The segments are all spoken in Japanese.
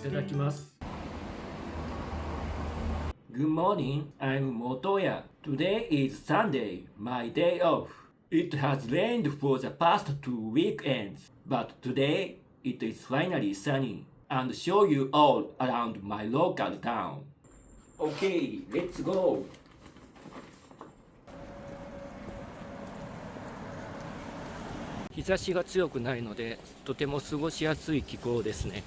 いただきます。 Good morning, I'm Motoya. Today is Sunday, my day off. It has rained for the past 2 weekends, but today it is finally sunny and show you all around my local town. Okay, let's go. 日差しが強くないのでとても過ごしやすい気候ですね。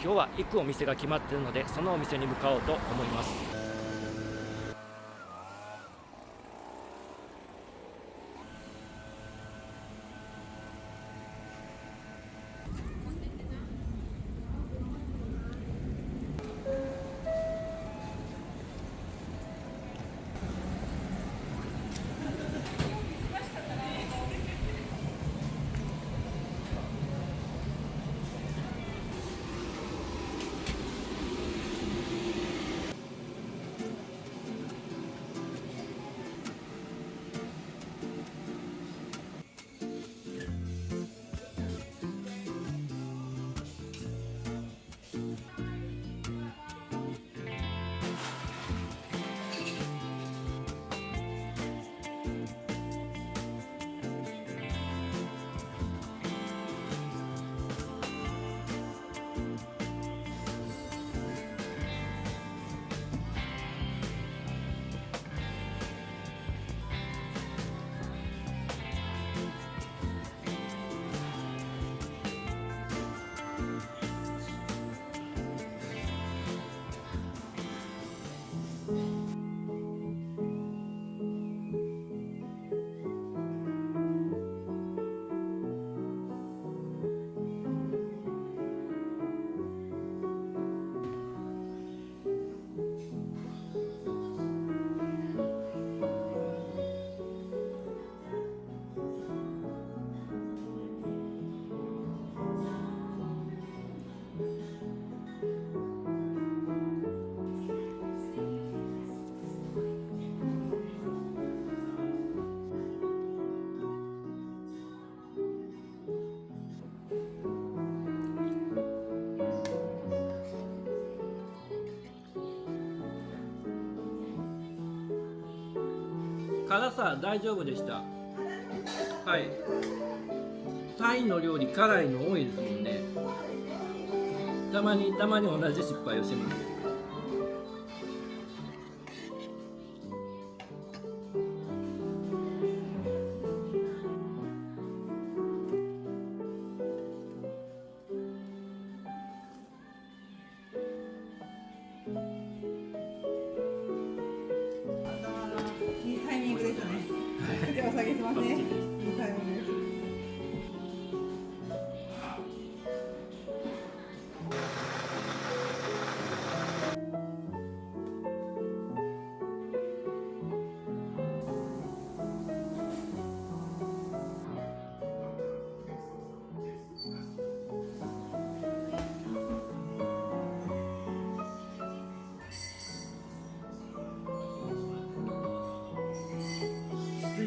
今日は行くお店が決まっているので、そのお店に向かおうと思います。辛さ大丈夫でした。はい。タイの料理辛いの多いですもんね。たまに同じ失敗をします。いいタイミングですね。手を下げてますね。いいタイミングです。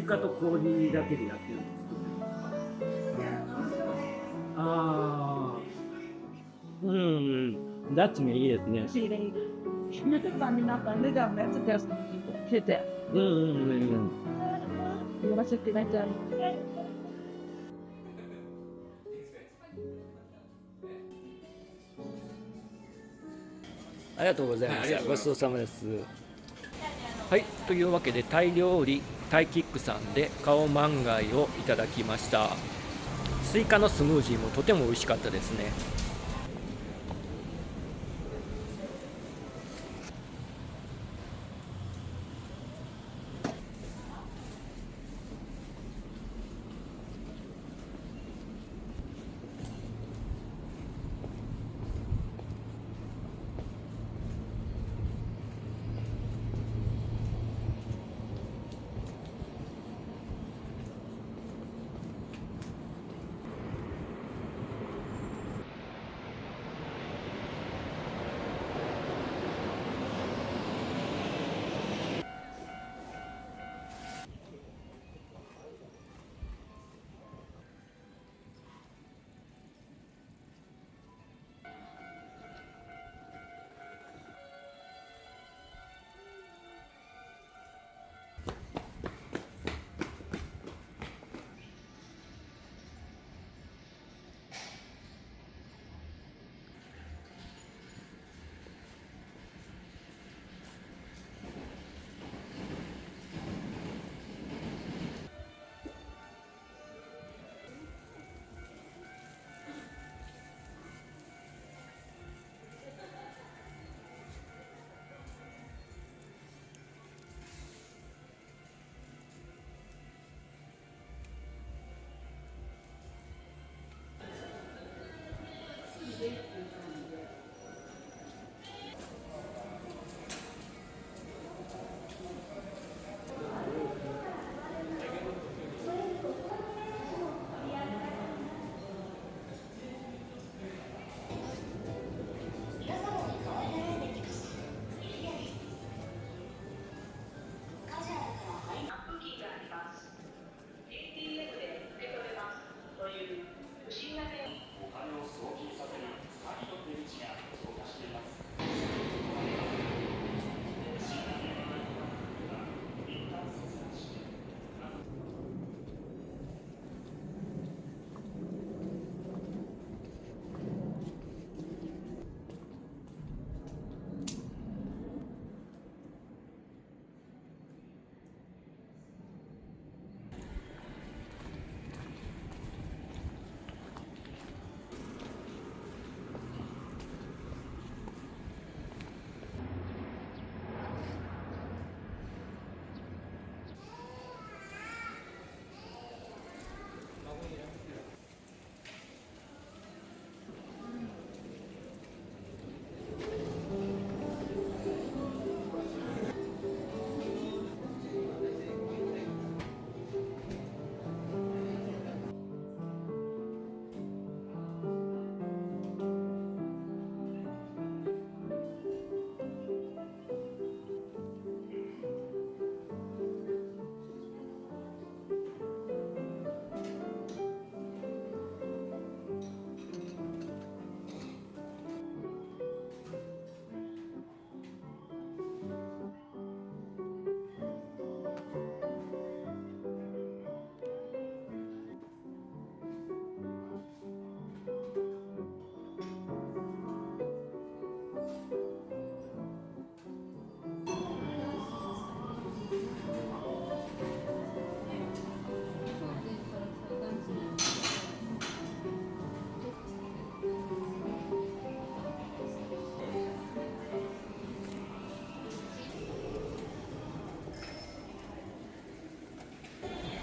カと氷だけでやってるの作ってるんですか？ああ、うん、ダッチがいいですね。YouTuber になったんで、じゃあやつってしてて、うんうんうんうん。読ませていただいて。ありがとうございました。ごちそうさまです。はい、というわけでタイ料理タイキックさんでカオマンガイをいただきました。スイカのスムージーもとても美味しかったですね。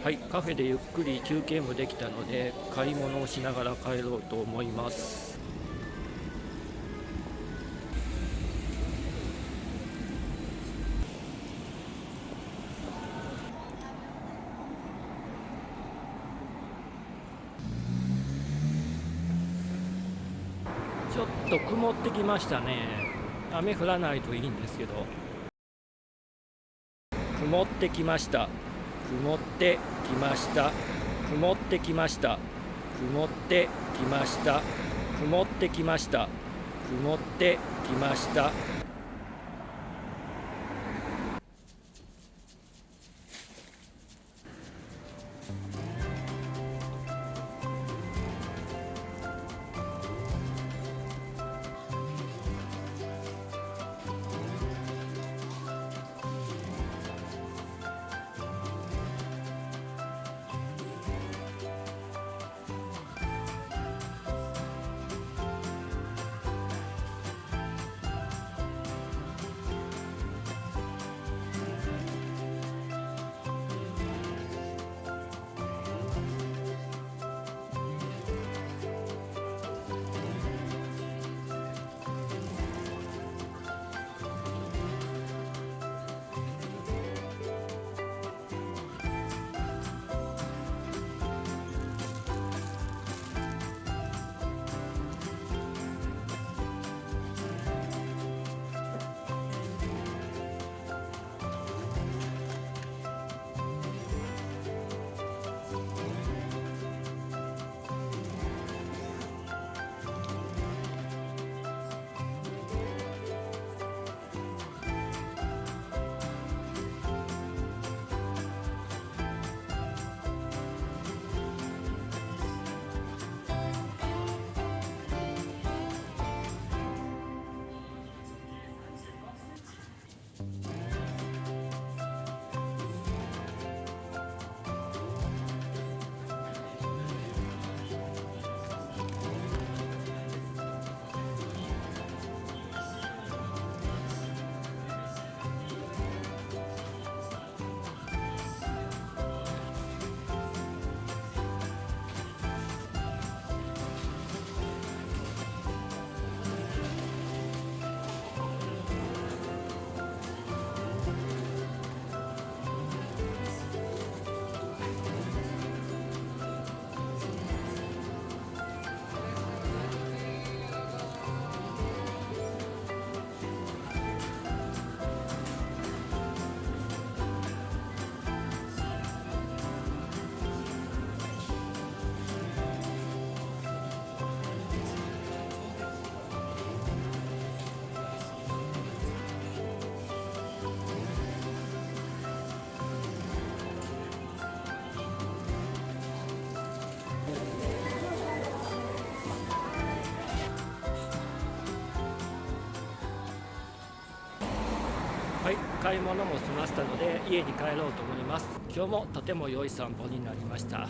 はい、カフェでゆっくり休憩もできたので買い物をしながら帰ろうと思います。ちょっと曇ってきましたね。雨降らないといいんですけど、曇ってきました。曇ってきました。曇ってきました。曇ってきました。曇ってきました。曇ってきました。はい、買い物も済ませたので家に帰ろうと思います。今日もとても良い散歩になりました。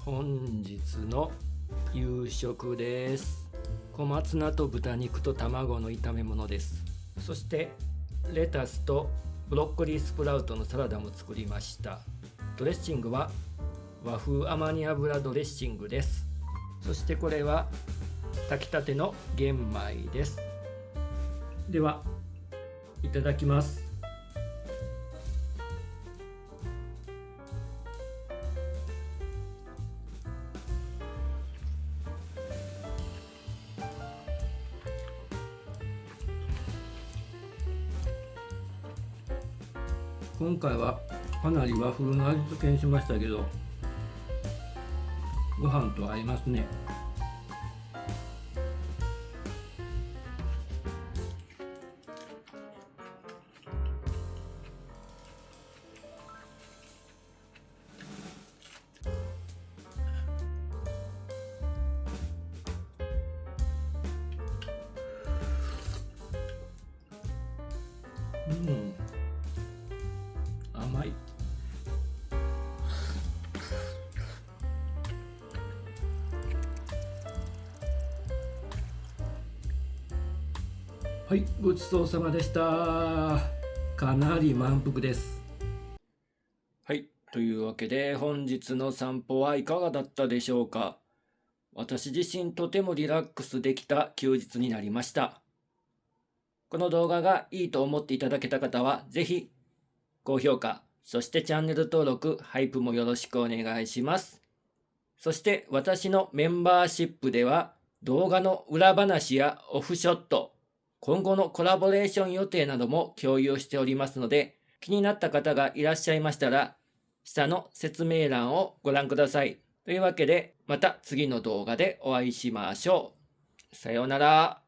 本日の夕食です。小松菜と豚肉と卵の炒め物です。そしてレタスとブロッコリースプラウトのサラダも作りました。ドレッシングは和風アマニ油ドレッシングです。そしてこれは炊きたての玄米です。ではいただきます。今回はかなり和風の味付けにしましたけど、ご飯と合いますね。甘い。はい、ごちそうさまでした。かなり満腹です。はい、というわけで本日の散歩はいかがだったでしょうか。私自身とてもリラックスできた休日になりました。この動画がいいと思っていただけた方はぜひ高評価、そしてチャンネル登録、ハイプもよろしくお願いします。そして私のメンバーシップでは動画の裏話やオフショット、今後のコラボレーション予定なども共有しておりますので、気になった方がいらっしゃいましたら、下の説明欄をご覧ください。というわけで、また次の動画でお会いしましょう。さようなら。